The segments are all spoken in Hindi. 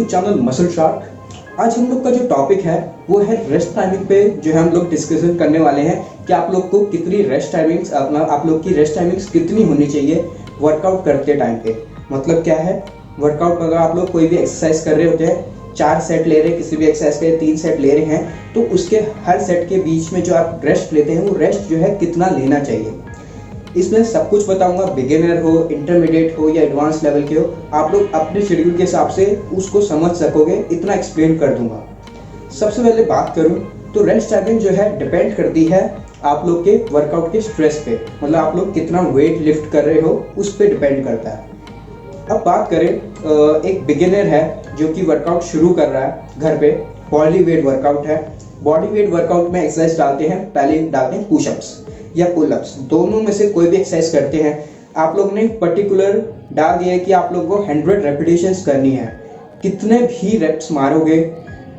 To channel muscle shark. आज हम लोग का जो टॉपिक है वो है रेस्ट टाइमिंग पे जो है हम लोग डिस्कशन करने वाले हैं कि आप लोग को कितनी रेस्ट टाइमिंग्स आप लोग की रेस्ट टाइमिंग्स कितनी होनी चाहिए वर्कआउट करते टाइम पे। मतलब क्या है, वर्कआउट अगर आप लोग कोई भी एक्सरसाइज कर रहे होते हैं, 4 सेट ले रहे हैं, किसी भी एक्सरसाइज के 3 सेट ले रहे हैं, तो उसके हर सेट के बीच में जो आप रेस्ट लेते हैं वो रेस्ट जो है कितना लेना चाहिए। इसमें सब कुछ बताऊंगा, बिगिनर हो, इंटरमीडिएट हो या एडवांस लेवल के हो, आप लोग अपने शेड्यूल के हिसाब से उसको समझ सकोगे, इतना एक्सप्लेन कर दूंगा। सबसे पहले बात करूं तो रेस्ट टाइमिंग जो है डिपेंड करती है आप लोग के वर्कआउट के स्ट्रेस पे, मतलब आप लोग कितना वेट लिफ्ट कर रहे हो उस पर डिपेंड करता है। अब बात करें, एक बिगिनर है जो कि वर्कआउट शुरू कर रहा है घर पे, बॉडी वेट वर्कआउट है। बॉडी वेट वर्कआउट में एक्सरसाइज डालते हैं, पहले डालते हैं पुशअप्स या पुलअप्स, दोनों में से कोई भी एक्सरसाइज करते हैं। आप लोग ने पर्टिकुलर डाल दिया है कि आप लोग को 100 रेपिटेशंस करनी है। कितने भी रेप्स मारोगे,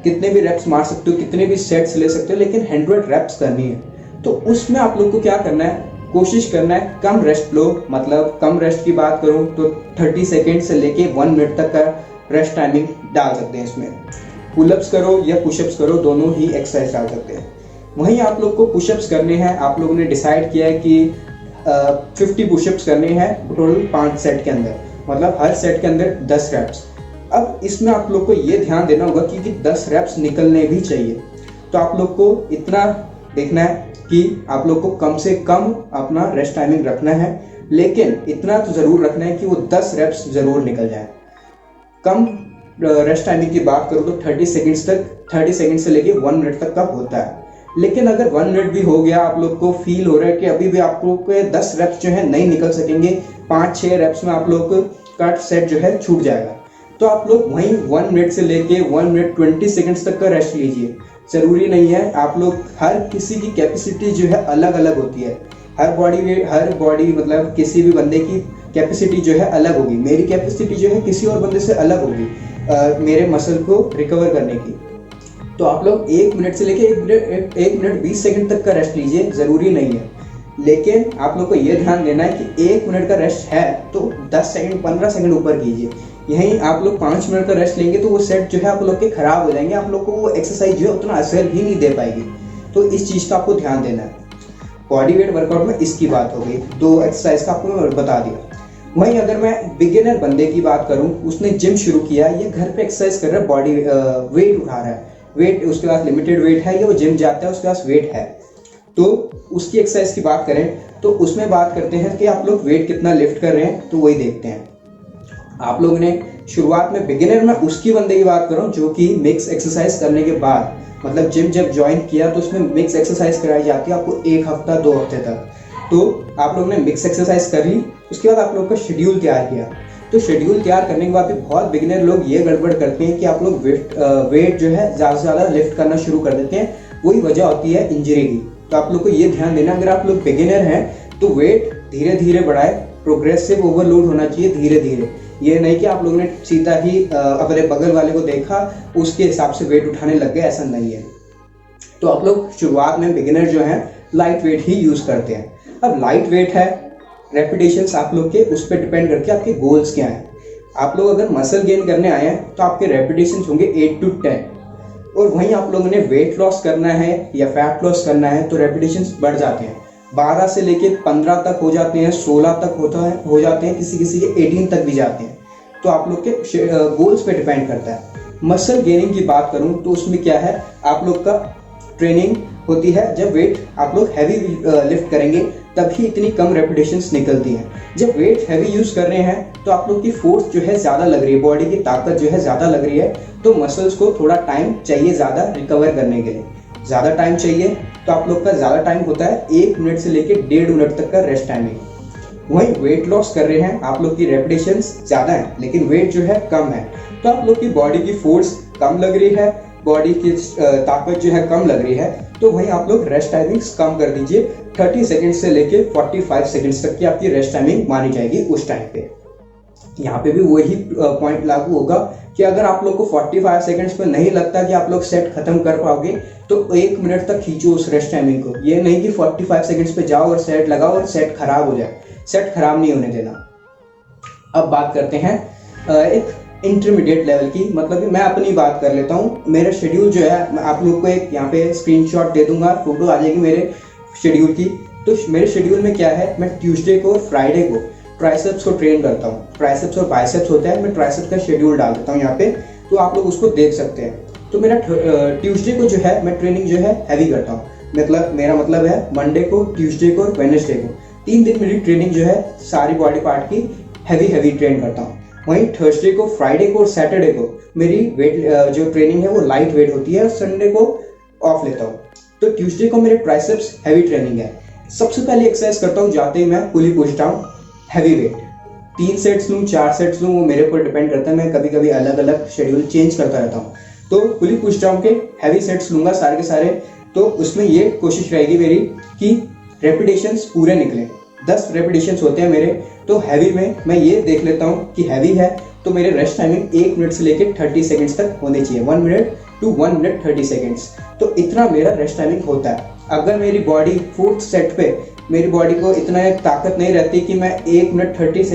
कितने भी रेप्स मार सकते हो, कितने भी सेट्स ले सकते हो, लेकिन 100 रेप्स करनी है। तो उसमें आप लोग को क्या करना है, कोशिश करना है कम रेस्ट लो। मतलब कम रेस्ट की बात करूं तो 30 सेकेंड से लेके 1 मिनट तक का रेस्ट टाइमिंग डाल सकते हैं। इसमें पुलअप्स करो या पुशअप्स करो, दोनों ही एक्सरसाइज डाल सकते हैं। वहीं आप लोग को पुशअप्स करने हैं, आप लोगों ने डिसाइड किया है कि 50 पुशअप्स करने हैं टोटल 5 सेट के अंदर, मतलब हर सेट के अंदर 10 रैप्स। अब इसमें आप लोग को ये ध्यान देना होगा कि 10 रैप्स निकलने भी चाहिए। तो आप लोग को इतना देखना है कि आप लोग को कम से कम अपना रेस्ट टाइमिंग रखना है, लेकिन इतना तो ज़रूर रखना है कि वो 10 रैप्स ज़रूर निकल जाए। कम रेस्ट टाइमिंग की बात करूँ तो 30 सेकेंड्स तक, 30 सेकेंड से लेके 1 मिनट तक का होता है। लेकिन अगर 1 मिनट भी हो गया, आप लोग को फील हो रहा है कि अभी भी आप लोग के 10 रेप्स जो है नहीं निकल सकेंगे, 5-6 रेप्स में आप लोग का सेट जो है छूट जाएगा, तो आप लोग वहीं 1 मिनट से लेके 1 मिनट 20 सेकेंड्स तक का रेस्ट लीजिए। ज़रूरी नहीं है, आप लोग, हर किसी की कैपेसिटी जो है अलग अलग होती है। हर बॉडी मतलब किसी भी बंदे की कैपेसिटी जो है अलग होगी। मेरी कैपेसिटी जो है किसी और बंदे से अलग होगी मेरे मसल को रिकवर करने की। तो आप लोग 1 मिनट से लेके 1 मिनट 20 सेकंड तक का रेस्ट लीजिए, ज़रूरी नहीं है। लेकिन आप लोग को ये ध्यान देना है कि 1 मिनट का रेस्ट है तो 10 सेकंड 15 सेकंड ऊपर कीजिए। यहीं आप लोग 5 मिनट का रेस्ट लेंगे तो वो सेट जो है आप लोग के खराब हो जाएंगे, आप लोग को वो एक्सरसाइज जो है उतना असर भी नहीं दे पाएगी। तो इस चीज़ का आपको ध्यान देना है। बॉडी वेट वर्कआउट में इसकी बात हो गई, 2 एक्सरसाइज का आपको मैं बता दिया। वहीं अगर मैं बिगिनर बंदे की बात करूं, उसने जिम शुरू किया, ये घर पे एक्सरसाइज कर रहा है, बॉडी वेट उठा रहा है, वेट उसके पास लिमिटेड वेट है या वो जिम जाता है उसके पास वेट है, तो उसकी एक्सरसाइज की बात करें तो उसमें बात करते हैं कि आप लोग वेट कितना लिफ्ट कर रहे हैं, तो वही देखते हैं। आप लोगों ने शुरुआत में, बिगिनर में उसकी बंदे की बात करूं जो कि मिक्स एक्सरसाइज करने के बाद, मतलब जिम जब ज्वाइन किया तो उसमें मिक्स एक्सरसाइज कराई जाती है आपको 1 हफ्ता 2 हफ्ते तक। तो आप लोगों ने मिक्स एक्सरसाइज करी, उसके बाद आप लोग का शेड्यूल तैयार किया। तो शेड्यूल तैयार करने के बाद भी बहुत बिगिनर लोग ये गड़बड़ करते हैं कि आप लोग वेट जो है ज़्यादा से ज़्यादा लिफ्ट करना शुरू कर देते हैं, वही वजह होती है इंजरी की। तो आप लोग को ये ध्यान देना, अगर आप लोग बिगिनर हैं तो वेट धीरे धीरे बढ़ाए, प्रोग्रेसिव ओवरलोड होना चाहिए धीरे धीरे। ये नहीं कि आप लोगों ने सीधा ही अपने बगल वाले को देखा उसके हिसाब से वेट उठाने लग गए, ऐसा नहीं है। तो आप लोग शुरुआत में बिगिनर जो है लाइट वेट ही यूज़ करते हैं। अब लाइट वेट है, रेपिटेशंस आप लोग के उस पर डिपेंड करके आपके गोल्स क्या हैं। आप लोग अगर मसल गेन करने आए हैं तो आपके रेपिटेशंस होंगे 8 to 10, और वहीं आप लोगों ने वेट लॉस करना है या फैट लॉस करना है तो रेपिटेशंस बढ़ जाते हैं, 12 से लेके 15 तक हो जाते हैं, 16 तक हो जाते हैं, किसी किसी के 18 तक भी जाते हैं। तो आप लोग के गोल्स पे डिपेंड करता है। मसल गेनिंग की बात करूं तो उसमें क्या है, आप लोग का ट्रेनिंग होती है जब वेट आप लोग हैवी लिफ्ट करेंगे तभी इतनी कम रेपिटेशंस निकलती हैं। जब वेट हैवी यूज़ कर रहे हैं तो आप लोग की फोर्स जो है ज़्यादा लग रही है, बॉडी की ताकत जो है ज़्यादा लग रही है, तो मसल्स को थोड़ा टाइम चाहिए ज़्यादा रिकवर करने के लिए। ज़्यादा टाइम चाहिए तो आप लोग का ज़्यादा टाइम होता है 1 मिनट से लेकर 1.5 मिनट तक का रेस्ट टाइमिंग। वहीं वेट लॉस कर रहे हैं, आप लोग की रेपिटेशंस ज़्यादा है लेकिन वेट जो है कम है, तो आप लोग की बॉडी की फोर्स कम लग रही है, बॉडी की ताकत जो है कम लग रही है, तो वहीं आप लोग रेस्ट टाइमिंग्स कम कर दीजिए। 30 सेकंड से लेके 45 सेकंड्स तक की आपकी रेस्ट टाइमिंग मानी जाएगी उस टाइम पे। यहाँ पे भी वही पॉइंट लागू होगा कि अगर आप लोग को 45 सेकंड्स पे नहीं लगता कि आप लोग सेट खत्म कर पाओगे तो 1 मिनट तक खींचो उस रेस्ट टाइमिंग को। ये नहीं कि 45 सेकंड्स पे जाओ और सेट लगाओ और सेट खराब हो जाए, सेट खराब नहीं होने देना। अब बात करते हैं एक इंटरमीडिएट लेवल की, मतलब कि मैं अपनी बात कर लेता हूँ। मेरा शेड्यूल जो है, मैं आप लोग को एक यहाँ पे स्क्रीनशॉट दे दूंगा, फोटो आ जाएगी मेरे शेड्यूल की। तो मेरे शेड्यूल में क्या है, मैं ट्यूसडे को और फ्राइडे को ट्राइसेप्स को ट्रेन करता हूँ। ट्राइसेप्स और बाइसेप्स होता है, मैं ट्राइसेप्स का शेड्यूल डाल देता हूँ यहाँ पे, तो आप लोग उसको देख सकते हैं। तो मेरा ट्यूसडे को जो है मैं ट्रेनिंग जो है हैवी करता हूँ, मतलब मेरा मतलब है मंडे को, ट्यूसडे को और वेडनेसडे को 3 दिन मेरी ट्रेनिंग जो है सारी बॉडी पार्ट की हैवी ट्रेन करता हूँ। वहीं थर्सडे को, फ्राइडे को और सैटरडे को मेरी वेट जो ट्रेनिंग है वो लाइट वेट होती है और संडे को ऑफ लेता हूँ। तो ट्यूसडे को मेरे ट्राइसेप्स हैवी ट्रेनिंग है। सबसे पहले एक्सरसाइज करता हूँ जाते ही मैं pulley push down heavy weight. 3 sets लूँ 4 सेट्स लूँ, वो मेरे ऊपर डिपेंड करता है, मैं कभी कभी अलग अलग शेड्यूल चेंज करता रहता हूँ। तो पुली पुश डाउन के हैवी सेट्स लूँगा सारे के सारे। तो उसमें ये कोशिश रहेगी मेरी कि रेपिटेशंस पूरे निकले। 10 रेपिटेशंस होते हैं मेरे। तो हैवी में मैं ये देख लेता हूँ कि हैवी है तो मेरे रेस्ट टाइमिंग 1 मिनट से लेकर 30 सेकेंड्स तक होने चाहिए, 1 मिनट टू 1 मिनट 30 सेकेंड्स। तो इतना मेरा रेस्ट टाइमिंग होता है। अगर मेरी बॉडी 4th सेट पे मेरी बॉडी को इतना एक ताकत नहीं रहती कि मैं 1 मिनट 30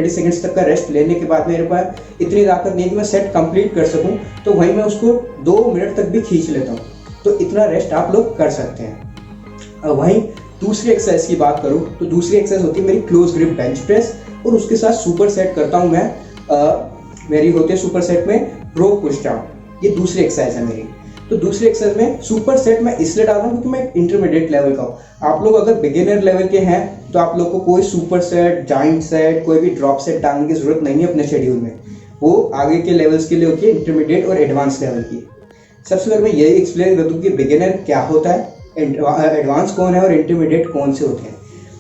सेकेंड्स तक का रेस्ट लेने के बाद मेरे पास इतनी ताकत नहीं कि मैं सेट कंप्लीट कर सकूं, तो वहीं मैं उसको 2 मिनट तक भी खींच लेता हूं। तो इतना रेस्ट आप लोग कर सकते हैं। वहीं दूसरी एक्सरसाइज की बात करूं तो दूसरी एक्सरसाइज होती है मेरी क्लोज ग्रिप बेंच प्रेस, और उसके साथ सुपर सेट करता हूं मैं। मेरी होती है सुपर सेट में रो पुश डाउन, ये दूसरी एक्सरसाइज है मेरी। तो दूसरी एक्सरसाइज में सुपर सेट मैं इसलिए डाल रहा हूँ क्योंकि मैं इंटरमीडिएट लेवल का हूँ। आप लोग अगर बिगिनर लेवल के हैं तो आप लोग को कोई सुपर सेट, जाइंट सेट, कोई भी ड्रॉप सेट डालने की जरूरत नहीं है अपने शेड्यूल में। वो आगे के लेवल्स के लिए होती है, इंटरमीडिएट और एडवांस लेवल की। सबसे पहले मैं यही एक्सप्लेन कर दूँ कि बिगिनर क्या होता है, एडवांस कौन है और इंटरमीडिएट कौन से होते हैं।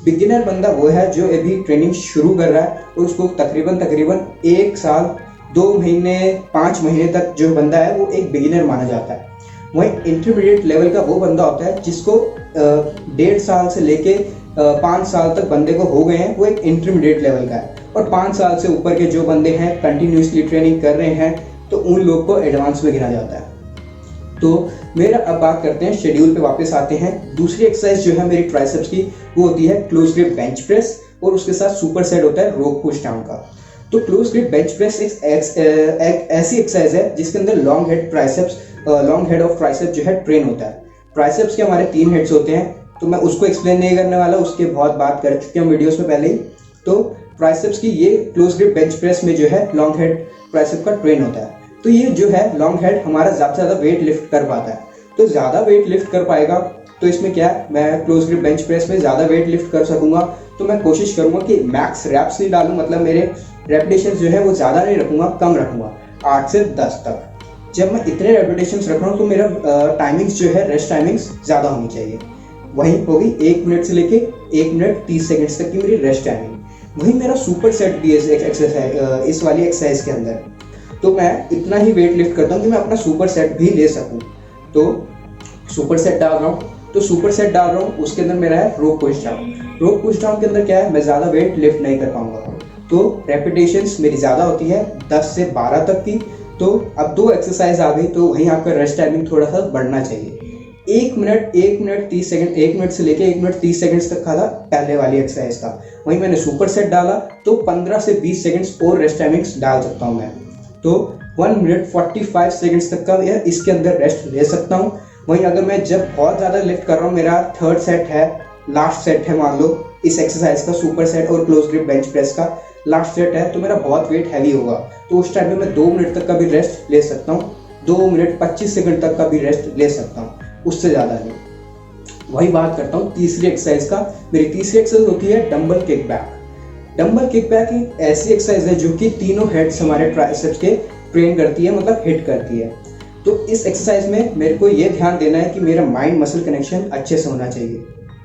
बिगिनर बंदा वो है जो अभी ट्रेनिंग शुरू कर रहा है और उसको तकरीबन 1 साल 2 महीने 5 महीने तक जो बंदा है वो एक बिगिनर माना जाता है। वहीं इंटरमीडिएट लेवल का वो बंदा होता है जिसको 1.5 साल से लेके 5 साल तक बंदे को हो गए हैं, वो एक इंटरमीडिएट लेवल का है। और 5 साल से ऊपर के जो बंदे हैं कंटिन्यूसली ट्रेनिंग कर रहे हैं तो उन लोग को एडवांस में गिना जाता है। तो मेरा अब बात करते हैं शेड्यूल पे वापस आते हैं। दूसरी एक्सरसाइज जो है मेरी ट्राइसेप्स की वो होती है क्लोज ग्रिप बेंच प्रेस, और उसके साथ सुपर सेट होता है रो पुश डाउन का। तो क्लोज ग्रिप बेंच प्रेस एक ऐसी एक्सरसाइज है जिसके अंदर लॉन्ग हेड ऑफ ट्राइसेप्स जो है ट्रेन होता है। ट्राइसेप्स के हमारे 3 हेड्स होते हैं, तो मैं उसको एक्सप्लेन नहीं करने वाला, उसके बहुत बात कर चुके हैं वीडियोस में पहले ही। तो ट्राइसेप्स की ये क्लोज ग्रिप बेंच प्रेस में जो है लॉन्ग हेड ट्राइसेप का ट्रेन होता है। तो ये जो है लॉन्ग हेड हमारा ज़्यादा से ज़्यादा वेट लिफ्ट कर पाता है। तो ज़्यादा वेट लिफ्ट कर पाएगा तो इसमें क्या है, मैं क्लोज ग्रिप बेंच प्रेस में ज़्यादा वेट लिफ्ट कर सकूंगा। तो मैं कोशिश करूंगा कि मैक्स रैप्स नहीं डालूं, मतलब मेरे रेपिटेशंस जो है वो ज़्यादा नहीं रखूंगा, कम रखूंगा, 8 से 10 तक। जब मैं इतने रेपिटेशंस रख रहा हूँ तो मेरा टाइमिंग्स जो है, रेस्ट टाइमिंग्स ज़्यादा होनी चाहिए। वहीं होगी 1 मिनट से लेके 1 मिनट 30 सेकेंड्स तक की मेरी रेस्ट टाइमिंग। वहीं मेरा सुपर सेट भी है एक्सरसाइज, इस वाली एक्सरसाइज के अंदर। तो मैं इतना ही वेट लिफ्ट करता हूँ कि मैं अपना सुपर सेट भी ले सकूँ। तो सुपर सेट डाल रहा हूँ, तो सुपर सेट डाल रहा हूँ, उसके अंदर मेरा है रो पुश डाउन। रो पुश डाउन के अंदर क्या है, मैं ज़्यादा वेट लिफ्ट नहीं कर पाऊंगा। तो रेपिटेशंस मेरी ज़्यादा होती है 10 से 12 तक की। तो अब 2 एक्सरसाइज आ गई, तो वहीं आपका रेस्ट टाइमिंग थोड़ा सा बढ़ना चाहिए। 1 मिनट 30 सेकंड, 1 मिनट से लेके 1 मिनट 30 सेकंड्स तक का था पहले वाली एक्सरसाइज का। वहीं मैंने सुपर सेट डाला तो 15 से 20 सेकंड्स और रेस्ट टाइमिंग्स डाल सकता हूँ मैं। तो 1 मिनट 45 सेकंड्स तक का यह इसके अंदर रेस्ट ले सकता हूँ। वहीं अगर मैं जब बहुत ज़्यादा लिफ्ट कर रहा हूँ, मेरा 3rd सेट है, लास्ट सेट है, मान लो इस एक्सरसाइज का सुपर सेट और क्लोज ग्रिप बेंच प्रेस का लास्ट सेट है, तो मेरा बहुत वेट हैवी होगा, तो उस टाइम पे मैं 2 मिनट तक का भी रेस्ट ले सकता हूँ, 2 मिनट 25 सेकंड तक का भी रेस्ट ले सकता हूँ, उससे ज़्यादा नहीं। वही बात करता हूँ तीसरी एक्सरसाइज का। मेरी तीसरी एक्सरसाइज होती है dumbbell kick back. Dumbbell kick back एक ऐसी एक्सरसाइज है जो कि तीनों हेड्स हमारे ट्राइसेप्स के ट्रेन करती है, मतलब हिट करती है। तो इस एक्सरसाइज में मेरे को ये ध्यान देना है कि मेरा माइंड मसल कनेक्शन अच्छे से होना चाहिए।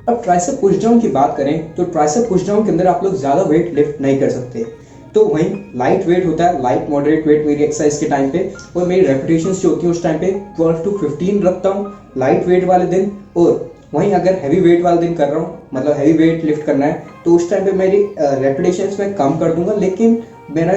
अब ट्राइसेप पुश डाउन की बात करें तो ट्राइसेप पुश डाउन के अंदर आप लोग ज़्यादा वेट लिफ्ट नहीं कर सकते, तो वहीं लाइट वेट होता है, लाइट मॉडरेट वेट मेरी एक्सरसाइज के टाइम पे, और मेरी रेपिटेशंस जो होती है उस टाइम पे 12 to 15 रखता हूँ लाइट वेट वाले दिन। और वहीं अगर हैवी वेट वाले दिन कर रहा हूँ, मतलब हैवी वेट लिफ्ट करना है, तो उस टाइम पे मेरी रेपिटेशंस में कम कर दूंगा। लेकिन मेरा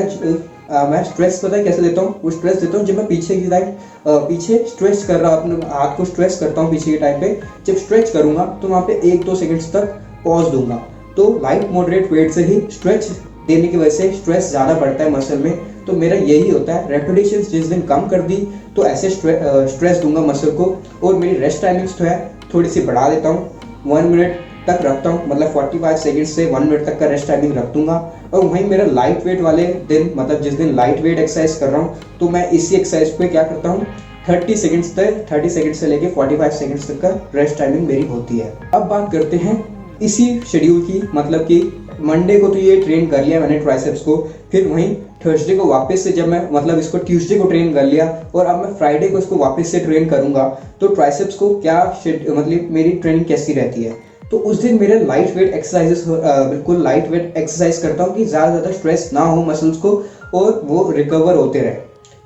मैं स्ट्रेस पता है कैसे देता हूँ, वो स्ट्रेस देता हूँ जब मैं पीछे की साइड पीछे स्ट्रेच कर रहा हूँ, अपने हाथ को स्ट्रेच करता हूँ पीछे के टाइम पे। जब स्ट्रेच करूँगा तो वहाँ पे 1-2 सेकेंड्स तक पॉज दूंगा। तो लाइट मॉडरेट वेट से ही स्ट्रेच देने की वजह से स्ट्रेस ज़्यादा बढ़ता है मसल में, तो मेरा यही होता है, रेपिटेशंस जिस दिन कम कर दी तो ऐसे स्ट्रेस दूंगा मसल को, और मेरी रेस्ट टाइमिंग्स तो है थोड़ी सी बढ़ा देता हूँ, 1 मिनट तक रखता हूँ, मतलब 45 सेकंड से 1 मिनट तक का रेस्ट टाइमिंग रख दूंगा। और वहीं मेरा लाइट वेट वाले दिन, मतलब जिस दिन लाइट वेट एक्सरसाइज कर रहा हूँ, तो मैं इसी एक्सरसाइज पे क्या करता हूँ, 30 सेकंड से लेके 45 सेकंड्स तक का रेस्ट टाइमिंग मेरी होती है। अब बात करते हैं इसी शेड्यूल की, मतलब कि मंडे को तो ये ट्रेन कर लिया मैंने ट्राइसेप्स को, फिर वहीं थर्सडे को वापस से जब मैं, मतलब इसको ट्यूसडे को ट्रेन कर लिया और अब मैं फ्राइडे को इसको वापस से ट्रेन करूंगा, तो ट्राइसेप्स को क्या मतलब मेरी ट्रेनिंग कैसी रहती है। तो उस दिन मेरे लाइट वेट एक्सरसाइजेस, बिल्कुल लाइट वेट एक्सरसाइज करता हूँ कि ज़्यादा स्ट्रेस ना हो मसल्स को और वो रिकवर होते रहे।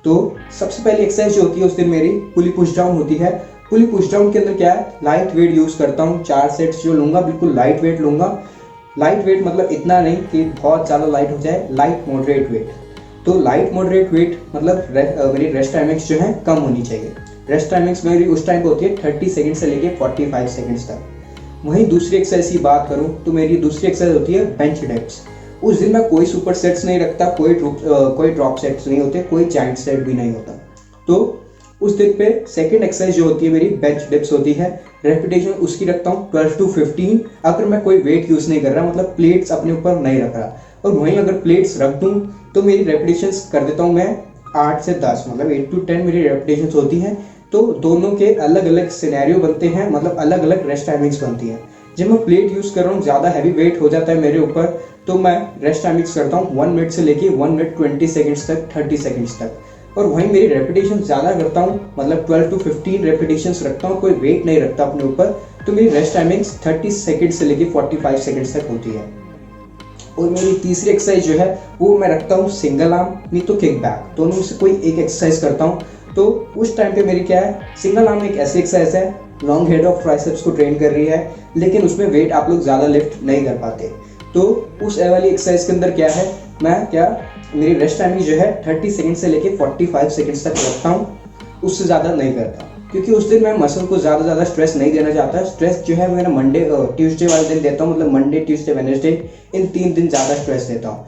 तो सबसे पहली एक्सरसाइज जो होती है उस दिन मेरी पुली पुश डाउन होती है। पुली पुश डाउन के अंदर क्या है, लाइट वेट यूज़ करता हूँ, 4 सेट्स जो लूँगा बिल्कुल लाइट वेट लूँगा। लाइट वेट मतलब इतना नहीं कि बहुत ज़्यादा लाइट हो जाए, लाइट मॉडरेट वेट। तो लाइट मॉडरेट वेट मतलब मेरी रेस्ट टाइमिंग्स जो है कम होनी चाहिए। रेस्ट टाइमिंग्स मेरी उस टाइम पे होती है 30 सेकंड से लेके 45 सेकंड्स तक। वहीं दूसरी एक्सरसाइज की बात करूं तो मेरी दूसरी एक्सरसाइज होती है बेंच डेप्स। उस दिन मैं कोई सुपर सेट्स नहीं रखता, कोई ड्रॉप सेट्स नहीं होते, कोई जाइंट सेट भी नहीं होता। तो उस दिन पे सेकंड एक्सरसाइज जो होती है मेरी बेंच डिप्स होती है। रेपिटेशन उसकी रखता हूँ 12 to 15, अगर मैं कोई वेट यूज़ नहीं कर रहा, मतलब प्लेट्स अपने ऊपर नहीं रख रहा। और वहीं अगर प्लेट्स रख दूँ तो मेरी रेपिटेशंस कर देता हूँ मैं 8 से 10, मतलब 8 to 10 मेरी रेपिटेशंस होती हैं। तो दोनों के अलग अलग सिनेरियो बनते हैं, मतलब अलग अलग रेस्ट टाइमिंग्स बनती हैं। जब मैं प्लेट यूज़ कर रहा हूँ, ज़्यादा हैवी वेट हो जाता है मेरे ऊपर, तो मैं रेस्ट टाइमिंग्स करता हूँ 1 मिनट से लेके 1 मिनट 20 सेकंड्स तक, 30 सेकंड्स तक। और वहीं मेरी रेपिटेशन ज़्यादा करता हूँ, मतलब 12 to 15 रेपिटेशंस रखता हूँ, कोई वेट नहीं रखता अपने ऊपर, तो मेरी रेस्ट टाइमिंग्स 30 सेकंड से लेके 45 सेकंड्स तक होती है। और मेरी तीसरी एक्सरसाइज जो है वो मैं रखता हूँ सिंगल आर्म नहीं तो किक बैक, दोनों में से कोई एक एक्सरसाइज करता हूँ। तो उस टाइम पे मेरी क्या है, सिंगल आर्म एक ऐसी एक्सरसाइज है, लॉन्ग हेड ऑफ ट्राइसेप्स को ट्रेन कर रही है, लेकिन उसमें वेट आप लोग ज़्यादा लिफ्ट नहीं कर पाते। तो उस वाली एक्सरसाइज के अंदर क्या है, मेरी रेस्ट टाइमिंग जो है 30 सेकंड से लेके 45 सेकंड्स तक रखता हूँ, उससे ज़्यादा नहीं करता, क्योंकि उस दिन मैं मसल को ज़्यादा स्ट्रेस नहीं देना चाहता। स्ट्रेस जो है मेरा ट्यूसडे वाले दिन देता हूँ, मतलब मंडे ट्यूसडे वेडनेसडे, इन 3 दिन ज़्यादा स्ट्रेस देता हूँ।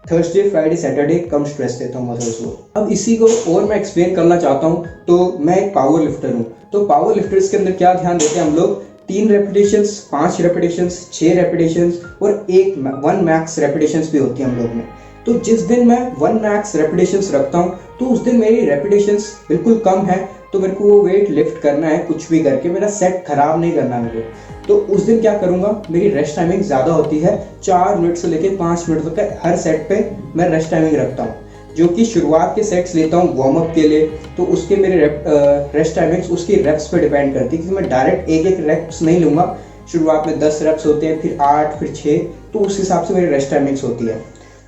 थर्सडे फ्राइडे सैटरडे कम स्ट्रेस देता हूँ मसल्स को। अब इसी को और मैं एक्सप्लेन करना चाहता हूँ। तो मैं एक पावर लिफ्टर हूँ, तो पावर लिफ्टर्स के अंदर क्या ध्यान देते हैं हम लोग, 3 रेपिटेशंस, 5 रेपिटेशंस, 6 रेपिटेशंस और 1 मैक्स रेपिटेशंस भी होती है हम लोग में। तो जिस दिन मैं 1 मैक्स रेपिटेशंस रखता हूँ, तो उस दिन मेरी रेपिटेशंस बिल्कुल कम है, तो मेरे को वो वेट लिफ्ट करना है कुछ भी करके, मेरा सेट खराब नहीं करना मेरे को। तो उस दिन क्या करूँगा, मेरी रेस्ट टाइमिंग ज़्यादा होती है, 4 मिनट से लेकर 5 मिनट तक हर सेट पे मैं रेस्ट टाइमिंग रखता हूँ, जो कि शुरुआत के सेट्स लेता हूँ वार्म अप के लिए। तो उसके मेरे रेस्ट टाइमिंग्स उसकी रेप्स पे डिपेंड करती है, क्योंकि मैं डायरेक्ट एक रेप्स नहीं लूँगा। शुरुआत में 10 रेप्स होते हैं, फिर 8, फिर 6, तो उस हिसाब से मेरी रेस्ट टाइमिंग्स होती है।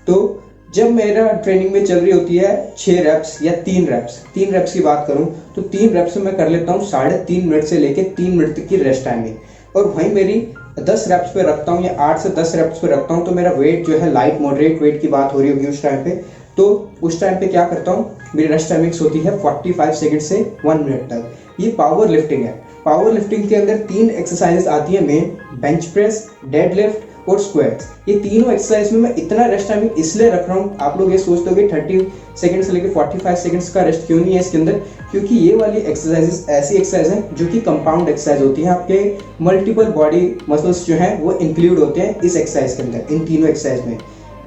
तो जब मेरा ट्रेनिंग में चल रही होती है 6 रेप्स या 3 रेप्स की बात करूं, तो 3 रेप्स में कर लेता हूं 3.5 मिनट से लेके 3 मिनट तक की रेस्ट टाइमिंग। और वहीं मेरी 10 रेप्स पे रखता हूं या 8 से 10 रेप्स पे रखता हूं, तो मेरा वेट जो है लाइट मॉडरेट वेट की बात हो रही होगी उस टाइम पे। तो उस टाइम पे क्या करता हूँ, मेरी रेस्ट टाइमिंग्स होती है 45 सेकंड से 1 मिनट तक। ये पावर लिफ्टिंग है। पावर लिफ्टिंग के अंदर 3 एक्सरसाइजेस आती है main, bench press, dead lift और स्क्वाट्स। ये तीनों एक्सरसाइज में मैं इतना रेस्ट टाइमिंग इसलिए रख रहा हूँ, आप लोग ये सोचते हो कि 30 सेकंड से लेकर 45 सेकंड्स का रेस्ट क्यों नहीं है इसके अंदर, क्योंकि ये वाली एक्सरसाइजेस ऐसी एक्सरसाइज हैं जो कि कंपाउंड एक्सरसाइज होती हैं, आपके मल्टीपल बॉडी मसल्स जो हैं वो इंक्लूड होते हैं इस एक्सरसाइज के अंदर। इन तीनों एक्सरसाइज में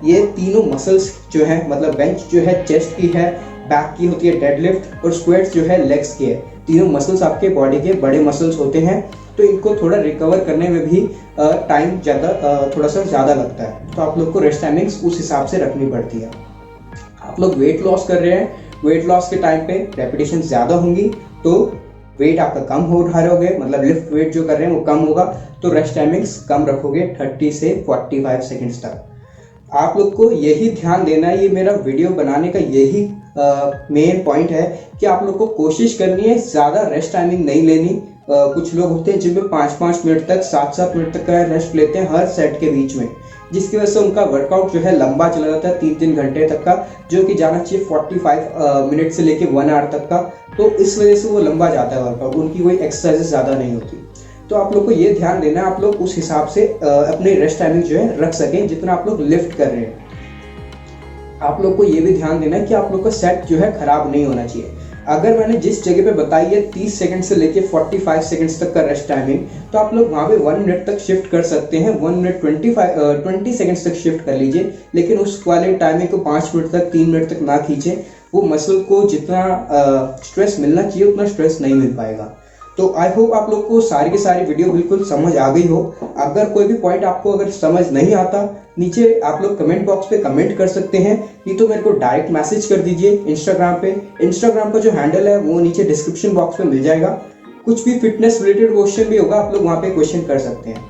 ये तीनों मसल्स जो हैं, मतलब बेंच जो है चेस्ट की है, बैक की होती है डेड लिफ्ट, और स्क्वाट्स जो है लेग्स की है। तीनों मसल्स आपके बॉडी के बड़े मसल्स होते हैं, तो इनको थोड़ा रिकवर करने में भी टाइम थोड़ा सा ज़्यादा लगता है। तो आप लोग को रेस्ट टाइमिंग्स उस हिसाब से रखनी पड़ती है। आप लोग वेट लॉस कर रहे हैं, वेट लॉस के टाइम पे रेपिटेशन ज़्यादा होंगी, तो वेट आपका कम हो रहोगे, मतलब लिफ्ट वेट जो कर रहे हैं वो कम होगा, तो रेस्ट टाइमिंग्स कम रखोगे 30 से 45 सेकेंड्स तक। आप लोग को यही ध्यान देना है, ये मेरा वीडियो बनाने का यही मेन पॉइंट है कि आप लोग को कोशिश करनी है ज़्यादा रेस्ट टाइमिंग नहीं लेनी। कुछ लोग होते हैं जिनमें 5-5 मिनट तक, 7-7 मिनट तक का रेस्ट लेते हैं हर सेट के बीच में, जिसकी वजह से उनका वर्कआउट जो है लंबा चला जाता है, 3-3 घंटे तक का, जो कि जाना चाहिए 45 मिनट से लेके 1 आवर तक का। तो इस वजह से वो लंबा जाता है वर्कआउट, उनकी कोई एक्सरसाइजेस ज़्यादा नहीं होती। तो आप लोग को ये ध्यान देना है, आप लोग उस हिसाब से अपने रेस्ट टाइमिंग जो है रख सकें जितना आप लोग लिफ्ट कर रहे हैं। आप लोग को ये भी ध्यान देना है कि आप लोग का सेट जो है खराब नहीं होना चाहिए। अगर मैंने जिस जगह पे बताई है 30 सेकंड से लेके 45 सेकंड्स तक का रेस्ट टाइमिंग, तो आप लोग वहाँ पे 1 मिनट तक शिफ्ट कर सकते हैं, 1 मिनट 20 सेकंड्स तक शिफ्ट कर लीजिए, लेकिन उस वाले टाइमिंग को 5 मिनट तक 3 मिनट तक ना खींचें। वो मसल को जितना स्ट्रेस मिलना चाहिए उतना स्ट्रेस नहीं मिल पाएगा। तो आई होप आप लोग को सारी की सारी वीडियो बिल्कुल समझ आ गई हो। अगर कोई भी पॉइंट आपको अगर समझ नहीं आता, नीचे आप लोग कमेंट बॉक्स पे कमेंट कर सकते हैं, नहीं तो मेरे को डायरेक्ट मैसेज कर दीजिए इंस्टाग्राम पे। इंस्टाग्राम का जो हैंडल है वो नीचे डिस्क्रिप्शन बॉक्स में मिल जाएगा। कुछ भी फिटनेस रिलेटेड क्वेश्चन भी होगा, आप लोग वहाँ पे क्वेश्चन कर सकते हैं।